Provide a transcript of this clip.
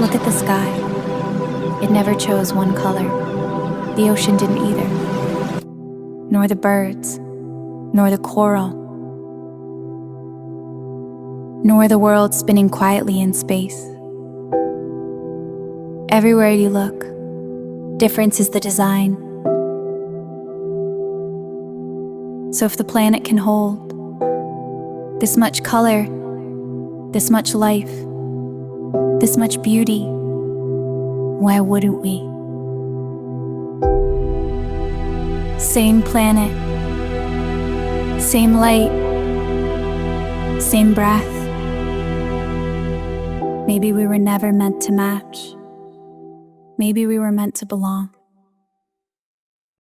Look at the sky. It never chose one color. The ocean didn't either. Nor the birds, nor the coral, nor the world spinning quietly in space. Everywhere you look, difference is the design. So if the planet can hold this much color, this much life, this much beauty, why wouldn't we? Same planet, same light, same breath. Maybe we were never meant to match. Maybe we were meant to belong.